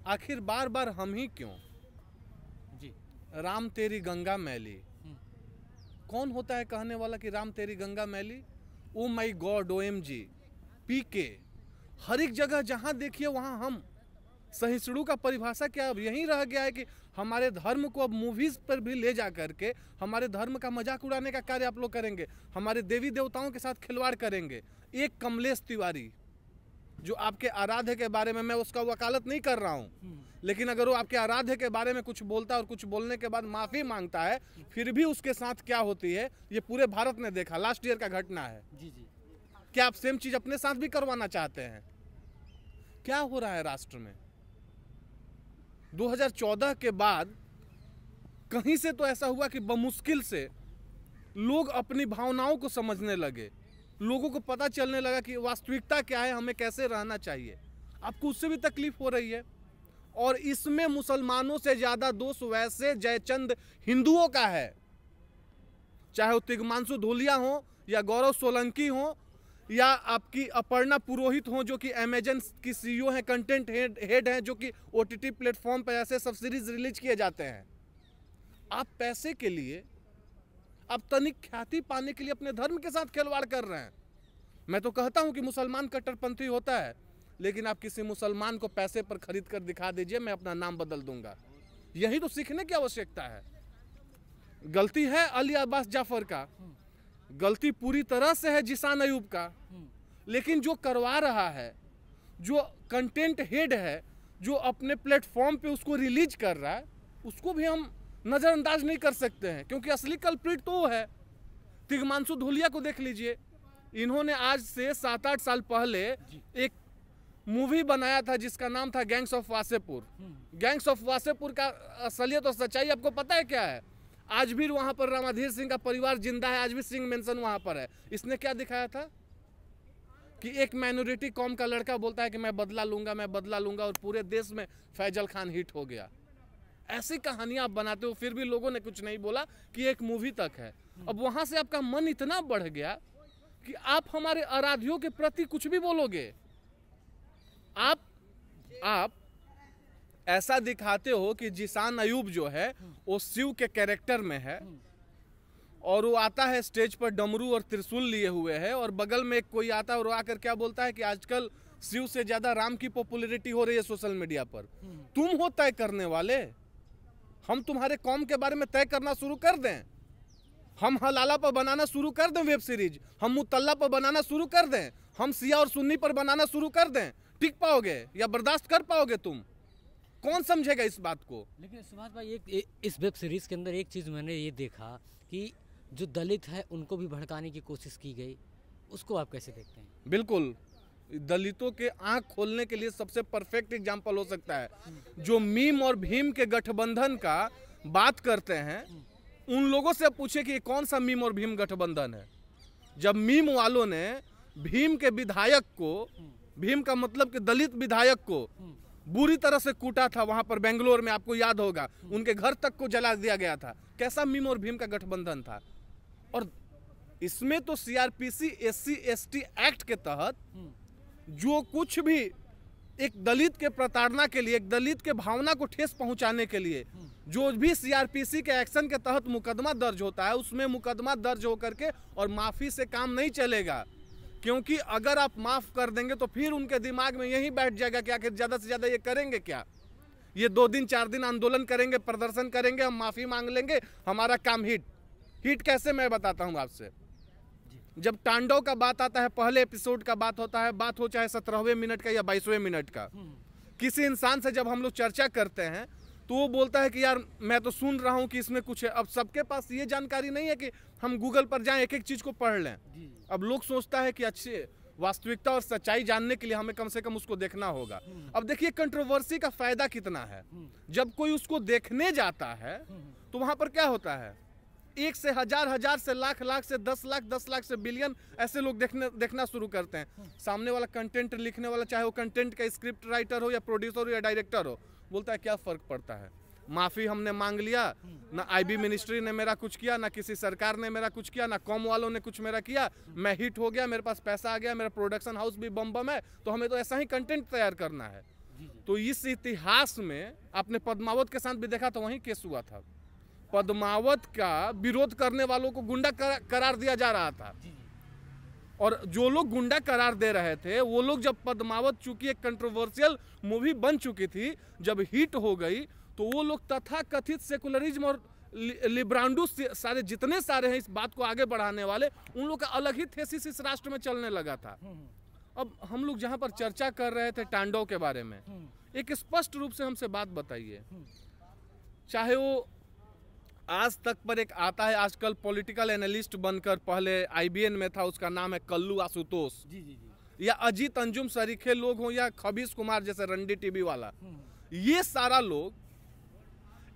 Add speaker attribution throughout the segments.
Speaker 1: आखिर बार बार हम ही क्यों?
Speaker 2: जी।
Speaker 1: राम तेरी गंगा मैली। कौन होता है कहने वाला कि राम तेरी गंगा मैली? ओ माई गॉड, OMG, PK। हर एक जगह जहां देखिए वहां हम। सहिष्णु का परिभाषा क्या अब यही रह गया है कि हमारे धर्म को अब मूवीज पर भी ले जा करके हमारे धर्म का मजाक उड़ाने का कार्य आप लोग करेंगे, हमारे देवी देवताओं के साथ खिलवाड़ करेंगे। एक कमलेश तिवारी जो आपके आराध्य के बारे में, मैं उसका वकालत नहीं कर रहा हूं, लेकिन अगर वो आपके आराध्य के बारे में कुछ बोलता है और कुछ बोलने के बाद माफी मांगता है, फिर भी उसके साथ क्या होती है ये पूरे भारत ने देखा। लास्ट ईयर का घटना है।
Speaker 2: जी जी।
Speaker 1: क्या आप सेम चीज अपने साथ भी करवाना चाहते हैं? क्या हो रहा है राष्ट्र में? 2014 के बाद कहीं से तो ऐसा हुआ कि बमुश्किल से लोग अपनी भावनाओं को समझने लगे, लोगों को पता चलने लगा कि वास्तविकता क्या है, हमें कैसे रहना चाहिए। आपको उससे भी तकलीफ हो रही है। और इसमें मुसलमानों से ज्यादा दोष वैसे जयचंद हिंदुओं का है, चाहे वो तिग्मांशु धूलिया हो या गौरव सोलंकी हो या आपकी अपर्णा पुरोहित हो जो कि अमेजन की CEO हैं, कंटेंट हेड हैं, जो कि OTT प्लेटफॉर्म पर ऐसे सब सीरीज रिलीज किए जाते हैं। आप पैसे के लिए, आप तनिक ख्याति पाने के लिए अपने धर्म के साथ खिलवाड़ कर रहे हैं। मैं तो कहता हूं कि मुसलमान कट्टरपंथी होता है, लेकिन आप किसी मुसलमान को पैसे पर खरीद कर दिखा दीजिए, मैं अपना नाम बदल दूंगा। यही तो सीखने की आवश्यकता है। गलती है अली अब्बास जाफर का, गलती पूरी तरह से है जिसान अयूब का, लेकिन जो करवा रहा है, जो कंटेंट हेड है, जो अपने प्लेटफॉर्म पे उसको रिलीज कर रहा है, उसको भी हम नजरअंदाज नहीं कर सकते हैं, क्योंकि असली कल्प्रिट तो वो है। तिग्मांशु धूलिया को देख लीजिए, इन्होंने आज से 7-8 साल पहले एक मूवी बनाया था जिसका नाम था gangs of Wasseypur. Gangs of Wasseypur का असलियत और सच्चाई आपको पता है क्या है? आज भी वहां पर रामाधीर सिंह का परिवार जिंदा है, आज भी सिंह मेंशन वहां पर है। इसने क्या दिखाया था कि एक माइनॉरिटी कौम का लड़का बोलता है कि मैं बदला लूंगा, मैं बदला लूंगा, और पूरे देश में फैजल खान हिट हो गया। ऐसी कहानियां आप बनाते हो, फिर भी लोगों ने कुछ नहीं बोला कि एक मूवी तक है। अब वहां से आपका मन इतना बढ़ गया कि आप हमारे आराध्यों के प्रति कुछ भी बोलोगे। आप ऐसा दिखाते हो कि जिसान अयूब जो है वो शिव के कैरेक्टर में है, और वो आता है स्टेज पर डमरू और त्रिशूल लिए हुए है, और बगल में एक कोई आता है और आकर क्या बोलता है कि आजकल शिव से ज्यादा राम की पॉपुलैरिटी हो रही है सोशल मीडिया पर। तुम हो तय करने वाले? हम तुम्हारे कौम के बारे में तय करना शुरू कर दें? हम हलाला पर बनाना शुरू कर दें वेब सीरीज, हम मुतल्ला पर बनाना शुरू कर दें, हम सिया और सुन्नी पर बनाना शुरू कर दें? टिक पाओगे या बर्दाश्त कर पाओगे तुम? कौन समझेगा इस बात को?
Speaker 2: लेकिन सुभाष भाई, एक इस वेब सीरीज के अंदर एक चीज़ मैंने ये देखा कि जो दलित है उनको भी भड़काने की कोशिश की गई, उसको आप कैसे देखते हैं?
Speaker 1: बिल्कुल, दलितों के आंख खोलने के लिए सबसे परफेक्ट एग्जाम्पल हो सकता है जो मीम और भीम के गठबंधन का बात करते हैं। उन लोगों से पूछे कि कौन सा मीम और भीम गठबंधन है। जब मीम वालों ने भीम के विधायक को, भीम का मतलब कि दलित विधायक को बुरी तरह से कूटा था वहां पर बेंगलोर में, आपको याद होगा, उनके घर तक को जला दिया गया था। कैसा मीम और भीम का गठबंधन था? और इसमें तो CRPC SC ST एक्ट के तहत जो कुछ भी एक दलित के प्रताड़ना के लिए, एक दलित के भावना को ठेस पहुंचाने के लिए जो भी CRPC के एक्शन के तहत मुकदमा दर्ज होता है, उसमें मुकदमा दर्ज होकर के और माफी से काम नहीं चलेगा। क्योंकि अगर आप माफ कर देंगे तो फिर उनके दिमाग में यही बैठ जाएगा कि आखिर ज्यादा से ज्यादा ये करेंगे क्या? ये 2 दिन 4 दिन आंदोलन करेंगे, प्रदर्शन करेंगे, हम माफी मांग लेंगे, हमारा काम हिट कैसे, मैं बताता हूं आपसे। जब तांडव का बात आता है, पहले एपिसोड का बात होता है, बात हो चाहे 17वें मिनट का या 22वें मिनट का, किसी इंसान से जब हम लोग चर्चा करते हैं तो वो बोलता है कि यार मैं तो सुन रहा हूं कि इसमें कुछ है। अब सबके पास ये जानकारी नहीं है कि हम गूगल पर जाएं एक एक चीज को पढ़ लें। अब लोग सोचता है कि अच्छे वास्तविकता और सच्चाई जानने के लिए हमें कम से कम उसको देखना होगा। अब देखिए कंट्रोवर्सी का फायदा कितना है। जब कोई उसको देखने जाता है तो वहां पर क्या होता है, 1 से 1000, 1000 से लाख, लाख से 10 लाख, 10 लाख से बिलियन, ऐसे लोग देखना शुरू करते हैं। सामने वाला कंटेंट लिखने वाला, चाहे वो कंटेंट का स्क्रिप्ट राइटर हो या प्रोड्यूसर हो या डायरेक्टर हो, बोलता है क्या फर्क पड़ता है, माफी हमने मांग लिया, ना IB मिनिस्ट्री ने मेरा कुछ किया, ना किसी सरकार ने मेरा कुछ किया, ना कॉम वालों ने कुछ मेरा किया, मैं हिट हो गया, मेरे पास पैसा आ गया, मेरा प्रोडक्शन हाउस भी बम बम है, तो हमें तो ऐसा ही कंटेंट तैयार करना है। तो इस इतिहास में आपने पद्मावत के साथ भी देखा तो वहीं केस हुआ था। पद्मावत का विरोध करने वालों को गुंडा करार दिया जा रहा था, और जो लोग गुंडा करार दे रहे थे वो लोग जब पद्मावत चूंकि एक कंट्रोवर्शियल मूवी बन चुकी थी, जब हिट हो गई, तो वो लोग तथा कथित सेकुलरिज्म और लिब्रांडू सारे जितने सारे हैं इस बात को आगे बढ़ाने वाले, उन लोग का अलग ही थेसिस इस राष्ट्र में चलने लगा था। अब हम लोग जहां पर चर्चा कर रहे थे तांडव के बारे में, एक स्पष्ट रूप से हमसे बात बताइए, चाहे वो आज तक पर एक आता है आजकल पॉलिटिकल एनालिस्ट बनकर, पहले आईबीएन में था, उसका नाम है कल्लू आशुतोष, या अजीत अंजुम सरीखे लोग हों, या खबीस कुमार जैसे रंडी टीवी वाला, ये सारा लोग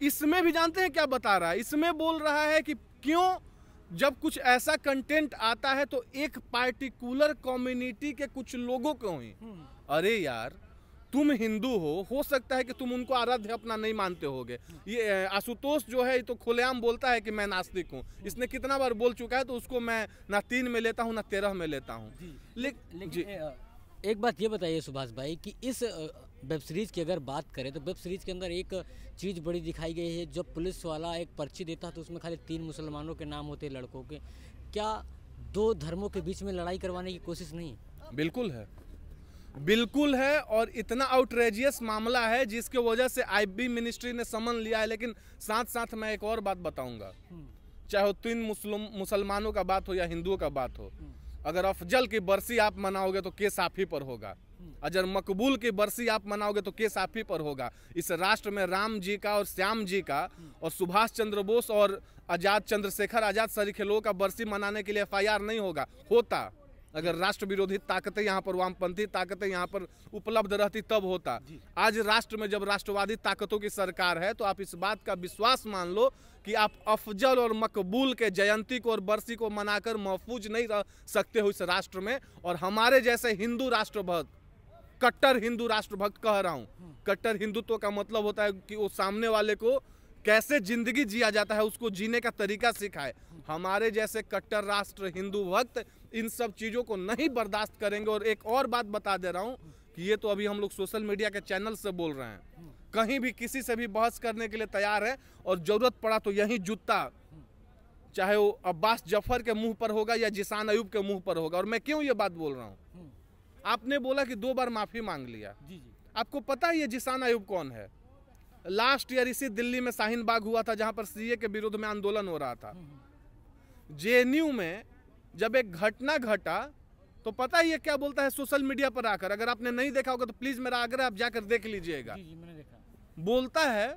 Speaker 1: इसमें भी जानते हैं क्या बता रहा है। इसमें बोल रहा है कि क्यों जब कुछ ऐसा कंटेंट आता है तो एक पार्टिकुलर कम्युनिटी के कुछ लोगों को ही, अरे यार तुम हिंदू हो सकता है कि तुम उनको आराध्य अपना नहीं मानते होगे। ये आशुतोष जो है ये तो खुलेआम बोलता है कि मैं नास्तिक हूँ, इसने कितना बार बोल चुका है, तो उसको मैं ना 3 में लेता हूँ ना 13 में लेता हूँ।
Speaker 2: लेकिन एक बात ये बताइए सुभाष भाई कि इस वेब सीरीज़ की अगर बात करें तो वेब सीरीज़ के अंदर एक चीज़ बड़ी दिखाई गई है, जब पुलिस वाला एक पर्ची देता है तो उसमें खाली 3 मुसलमानों के नाम होते हैं, लड़कों के। क्या 2 धर्मों के बीच में लड़ाई करवाने की कोशिश नहीं है?
Speaker 1: बिल्कुल है, बिल्कुल है, और इतना आउटरेजियस मामला है जिसके वजह से आईबी मिनिस्ट्री ने समन लिया है। लेकिन साथ साथ मैं एक और बात बताऊंगा, चाहे वो 3 मुसलमानों का बात हो या हिंदुओं का बात हो, अगर अफजल की बरसी आप मनाओगे तो केस आप ही पर होगा, अगर मकबूल की बरसी आप मनाओगे तो केस आप ही पर होगा। इस राष्ट्र में राम जी का और श्याम जी का और सुभाष चंद्र बोस और आजाद चंद्रशेखर आजाद सरीखे लोगों का बरसी मनाने के लिए एफआईआर नहीं होता अगर राष्ट्र विरोधी ताकतें यहाँ पर, वामपंथी ताकतें यहाँ पर उपलब्ध रहती तब होता। आज राष्ट्र में जब राष्ट्रवादी ताकतों की सरकार है तो आप इस बात का विश्वास मान लो कि आप अफजल और मकबूल के जयंती को और बरसी को मनाकर महफूज नहीं रह सकते हो इस राष्ट्र में। और हमारे जैसे हिंदू राष्ट्रभक्त, कट्टर हिंदू राष्ट्रभक्त कह रहा हूँ, कट्टर हिंदुत्व का मतलब होता है कि वो सामने वाले को कैसे जिंदगी जिया जाता है उसको जीने का तरीका सिखाए। हमारे जैसे कट्टर राष्ट्र हिंदू भक्त इन सब चीज़ों को नहीं बर्दाश्त करेंगे। और एक और बात बता दे रहा हूँ कि ये तो अभी हम लोग सोशल मीडिया के चैनल से बोल रहे हैं, कहीं भी किसी से भी बहस करने के लिए तैयार है, और जरूरत पड़ा तो यही जूता चाहे वो अब्बास जफर के मुंह पर होगा या जिसान अयूब के मुंह पर होगा। और मैं क्यों ये बात बोल रहा हूँ, आपने बोला कि 2 बार माफी मांग लिया, आपको पता है ये जिसान अयूब कौन है? लास्ट ईयर इसी दिल्ली में शाहीन बाग हुआ था जहां पर सीए के विरुद्ध में आंदोलन हो रहा था। जेएनयू में जब एक घटना घटा तो पता ही है क्या बोलता है सोशल मीडिया पर आकर, अगर आपने नहीं देखा होगा तो प्लीज मेरा आग्रह आप जाकर देख लीजिएगा।
Speaker 2: मैंने देखा।
Speaker 1: बोलता है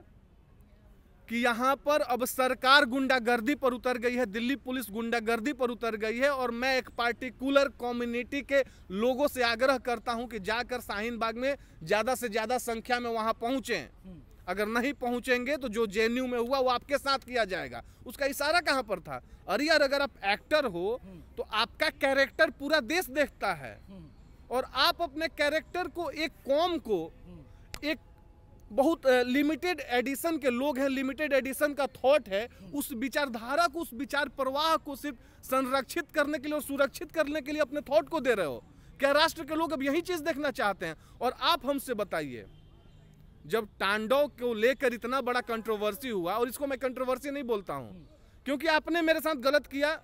Speaker 1: कि यहाँ पर अब सरकार गुंडागर्दी पर उतर गई है, दिल्ली पुलिस गुंडागर्दी पर उतर गई है, और मैं एक पार्टिकुलर कम्युनिटी के लोगों से आग्रह करता हूं कि जाकर शाहीन बाग में ज्यादा से ज्यादा संख्या में वहां पहुंचें। अगर नहीं पहुंचेंगे तो जो जेएनयू में हुआ वो आपके साथ किया जाएगा। उसका इशारा कहां पर था? अरे यार, अगर आप एक्टर हो तो आपका कैरेक्टर पूरा देश देखता है, और आप अपने कैरेक्टर को, एक कौम को, एक बहुत लिमिटेड एडिशन के लोग हैं, लिमिटेड एडिशन का थॉट है, उस विचारधारा को, उस विचार प्रवाह को सिर्फ संरक्षित करने के लिए और सुरक्षित करने के लिए अपने थॉट को दे रहे हो। क्या राष्ट्र के लोग अब यही चीज देखना चाहते हैं? और आप हमसे बताइए, जब तांडव को लेकर इतना बड़ा कंट्रोवर्सी हुआ, और इसको मैं कंट्रोवर्सी नहीं बोलता हूं क्योंकि आपने मेरे साथ गलत किया,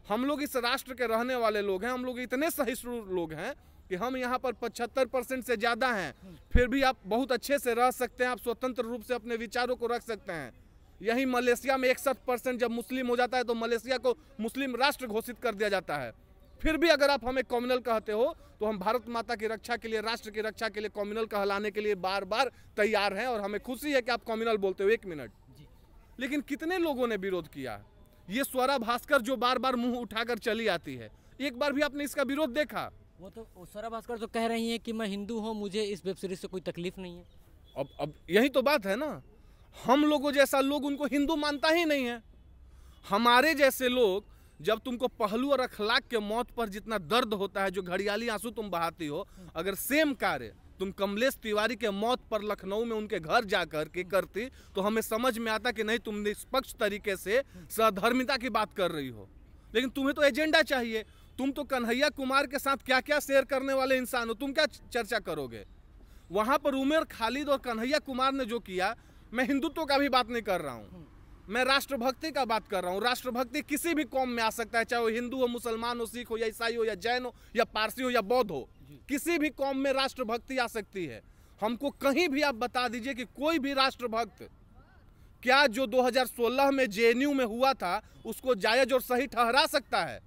Speaker 1: हम लोग इस राष्ट्र के रहने वाले लोग हैं, हम लोग इतने सहिष्णु लोग हैं कि हम यहाँ पर 75% से ज़्यादा हैं, फिर भी आप बहुत अच्छे से रह सकते हैं, आप स्वतंत्र रूप से अपने विचारों को रख सकते हैं। यही मलेशिया में 61% जब मुस्लिम हो जाता है तो मलेशिया को मुस्लिम राष्ट्र घोषित कर दिया जाता है। फिर भी अगर आप हमें कम्युनल कहते हो तो हम भारत माता की रक्षा के लिए, राष्ट्र की रक्षा के लिए कम्युनल कहलाने के लिए बार बार तैयार हैं, और हमें खुशी है कि आप कम्युनल बोलते हो। 1 मिनट, लेकिन कितने लोगों ने विरोध किया? ये स्वरा भास्कर जो बार बार मुंह उठाकर चली आती है, एक बार भी आपने इसका विरोध देखा?
Speaker 2: वो तो स्वरा भास्कर तो कह रही हैं कि मैं हिंदू हूँ, मुझे इस वेब सीरीज से कोई तकलीफ नहीं है।
Speaker 1: अब यही तो बात है ना, हम लोगों जैसा लोग उनको हिंदू मानता ही नहीं है। हमारे जैसे लोग, जब तुमको पहलू और अखलाक के मौत पर जितना दर्द होता है, जो घड़ियाली आंसू तुम बहाती हो, अगर सेम कार्य तुम कमलेश तिवारी के मौत पर लखनऊ में उनके घर जाकर के करती तो हमें समझ में आता कि नहीं, तुम निष्पक्ष तरीके से सहधर्मिता की बात कर रही हो। लेकिन तुम्हें तो एजेंडा चाहिए। तुम तो कन्हैया कुमार के साथ क्या क्या शेयर करने वाले इंसान हो, तुम क्या चर्चा करोगे? वहाँ पर उमर खालिद और कन्हैया कुमार ने जो किया, मैं हिंदुत्व का भी बात नहीं कर रहा हूँ, मैं राष्ट्रभक्ति का बात कर रहा हूँ। राष्ट्रभक्ति किसी भी कौम में आ सकता है, चाहे वो हिंदू हो, मुसलमान हो, सिख हो या ईसाई हो या जैन हो या पारसी हो या बौद्ध हो, किसी भी कौम में राष्ट्रभक्ति आ सकती है। हमको कहीं भी आप बता दीजिए कि कोई भी राष्ट्रभक्त क्या जो 2016 में जेएनयू में हुआ था उसको जायज और सही ठहरा सकता है?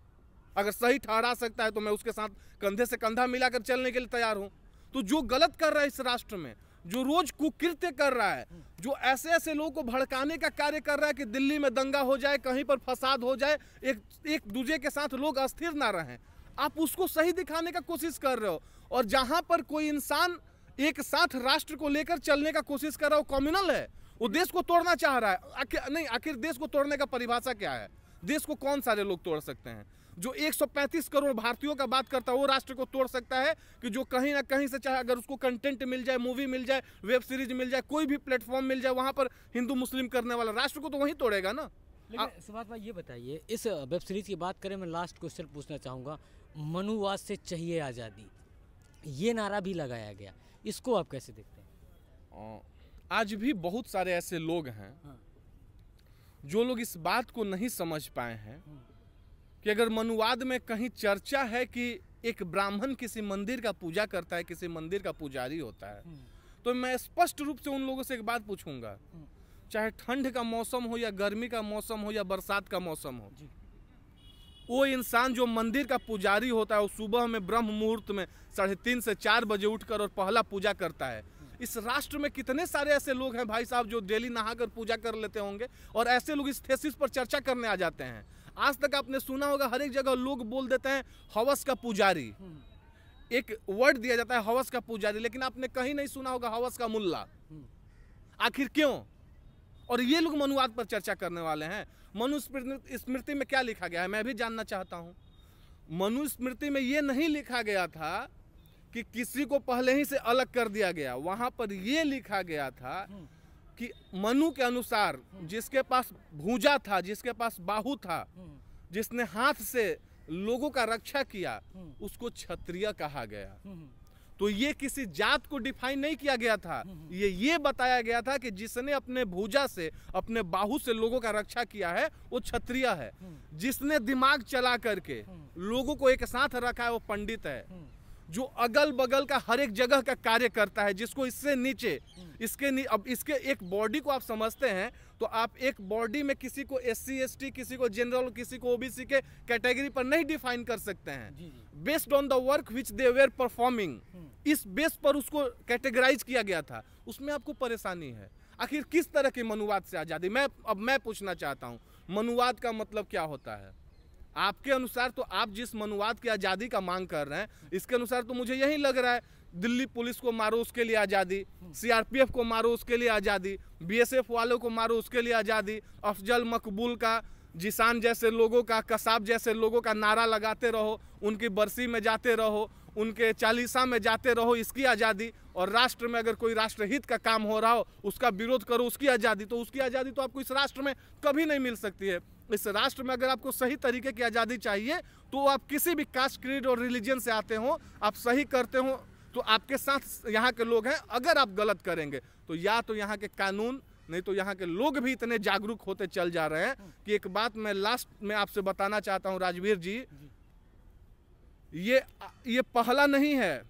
Speaker 1: अगर सही ठहरा सकता है तो मैं उसके साथ कंधे से कंधा मिलाकर चलने के लिए तैयार हूं। तो जो गलत कर रहा है इस राष्ट्र में, जो रोज कुकृत्य कर रहा है, जो ऐसे ऐसे लोगों को भड़काने का कार्य कर रहा है कि दिल्ली में दंगा हो जाए, कहीं पर फसाद हो जाए, एक दूसरे के साथ लोग अस्थिर ना रहें, आप उसको सही दिखाने का कोशिश कर रहे हो। और जहां पर कोई इंसान एक साथ राष्ट्र को लेकर चलने का कोशिश कर रहा है वो कम्युनल है, वो देश को तोड़ना चाह रहा है। आखिर देश को तोड़ने का परिभाषा क्या है? देश को कौन सारे लोग तोड़ सकते हैं? जो 135 करोड़ भारतीयों का बात करता है वो राष्ट्र को तोड़ सकता है कि जो कहीं ना कहीं से, चाहे अगर उसको कंटेंट मिल जाए, मूवी मिल जाए, वेब सीरीज मिल जाए, कोई भी प्लेटफॉर्म मिल जाए, वहां पर हिंदू मुस्लिम करने वाला राष्ट्र को तो वही तोड़ेगा ना।
Speaker 2: लेकिन सुभाष भाई ये बताइए, इस वेब सीरीज की बात करें, मैं लास्ट क्वेश्चन पूछना चाहूँगा। मनुवाद से चाहिए आज़ादी, ये नारा भी लगाया गया, इसको आप कैसे देखते हैं?
Speaker 1: आज भी बहुत सारे ऐसे लोग हैं जो लोग इस बात को नहीं समझ पाए हैं कि अगर मनुवाद में कहीं चर्चा है कि एक ब्राह्मण किसी मंदिर का पूजा करता है, किसी मंदिर का पुजारी होता है, तो मैं स्पष्ट रूप से उन लोगों से एक बात पूछूंगा, चाहे ठंड का मौसम हो या गर्मी का मौसम हो या बरसात का मौसम हो, वो इंसान जो मंदिर का पुजारी होता है वो सुबह में ब्रह्म मुहूर्त में 3:30 से 4 बजे उठकर और पहला पूजा करता है। इस राष्ट्र में कितने सारे ऐसे लोग हैं भाई साहब जो डेली नहाकर पूजा कर लेते होंगे, और ऐसे लोग इस थीसिस पर चर्चा करने आ जाते हैं। आज तक आपने सुना होगा हर एक जगह लोग बोल देते हैं हवस का पुजारी, एक वर्ड दिया जाता है हवस का पुजारी, लेकिन आपने कहीं नहीं सुना होगा हवस का मुल्ला। आखिर क्यों? और ये लोग मनुवाद पर चर्चा करने वाले हैं। मनुस्मृति में क्या लिखा गया है मैं भी जानना चाहता हूं। मनुस्मृति में ये नहीं लिखा गया था कि किसी को पहले ही से अलग कर दिया गया, वहां पर यह लिखा गया था कि मनु के अनुसार जिसके पास भुजा था, जिसके पास बाहु था, जिसने हाथ से लोगों का रक्षा किया, उसको क्षत्रिय कहा गया। तो ये किसी जात को डिफाइन नहीं किया गया था, ये बताया गया था कि जिसने अपने भुजा से, अपने बाहु से लोगों का रक्षा किया है वो क्षत्रिय है। जिसने दिमाग चला करके लोगों को एक साथ रखा है वो पंडित है। जो अगल बगल का हर एक जगह का कार्य करता है, जिसको इससे नीचे अब इसके एक बॉडी को आप समझते हैं तो आप एक बॉडी में किसी को SC ST, किसी को जनरल, किसी को OBC के कैटेगरी पर नहीं डिफाइन कर सकते हैं। Based on the work which they were performing, इस बेस पर उसको कैटेगराइज किया गया था। उसमें आपको परेशानी है। आखिर किस तरह के मनुवाद से आज़ादी? मैं पूछना चाहता हूँ, मनुवाद का मतलब क्या होता है आपके अनुसार? तो आप जिस मनुवाद की आज़ादी का मांग कर रहे हैं, इसके अनुसार तो मुझे यही लग रहा है दिल्ली पुलिस को मारो उसके लिए आज़ादी, CRPF को मारो उसके लिए आज़ादी, BSF वालों को मारो उसके लिए आज़ादी, अफजल मकबूल का, जिसान जैसे लोगों का, कसाब जैसे लोगों का नारा लगाते रहो, उनकी बरसी में जाते रहो, उनके चालीसा में जाते रहो, इसकी आज़ादी। और राष्ट्र में अगर कोई राष्ट्रहित का काम हो रहा हो उसका विरोध करो, उसकी आज़ादी। तो उसकी आज़ादी तो आपको इस राष्ट्र में कभी नहीं मिल सकती है। इस राष्ट्र में अगर आपको सही तरीके की आज़ादी चाहिए तो आप किसी भी कास्ट, क्रीड और रिलीजन से आते हो, आप सही करते हो तो आपके साथ यहाँ के लोग हैं। अगर आप गलत करेंगे तो या तो यहाँ के कानून, नहीं तो यहाँ के लोग भी इतने जागरूक होते चल जा रहे हैं कि एक बात मैं लास्ट में आपसे बताना चाहता हूँ राजवीर जी, ये पहला नहीं है,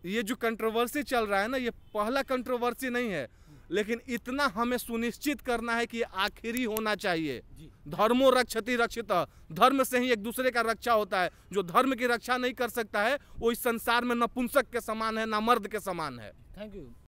Speaker 1: ये जो कंट्रोवर्सी चल रहा है ना, ये पहला कंट्रोवर्सी नहीं है, लेकिन इतना हमें सुनिश्चित करना है कि आखिरी होना चाहिए। धर्मो रक्षति रक्षितः, धर्म से ही एक दूसरे का रक्षा होता है। जो धर्म की रक्षा नहीं कर सकता है वो इस संसार में नपुंसक के समान है, ना मर्द के समान है।
Speaker 2: Thank you.